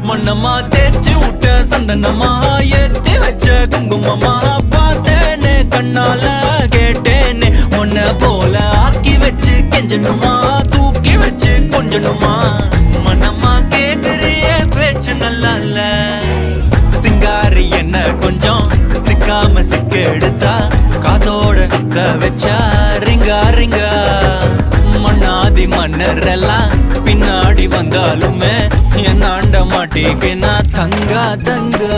மண்ணம்மா தேய்ச்சி விட்ட சந்தனமா ஏத்தி வச்ச குங்குமமா பார்த்தேனே கண்ணால கேட்டேனே உன்ன போல ஆக்கி வச்சு கெஞ்சணுமா தூக்கி வச்சு கொஞ்சணுமா மண்ணம்மா கேக்குறிய பேச்சு நல்லா இல்ல சிங்காரி என்ன கொஞ்சம் சிக்காம சிக்க எடுத்தா காதோட சுத்த வச்சா ரிங்கா ரிங்கா மண்ணாதி மன்னர் எல்லாம் பின்னாடி வந்தாலுமே என் ஆண்ட மாட்டேங்க நான் தங்கா தங்கா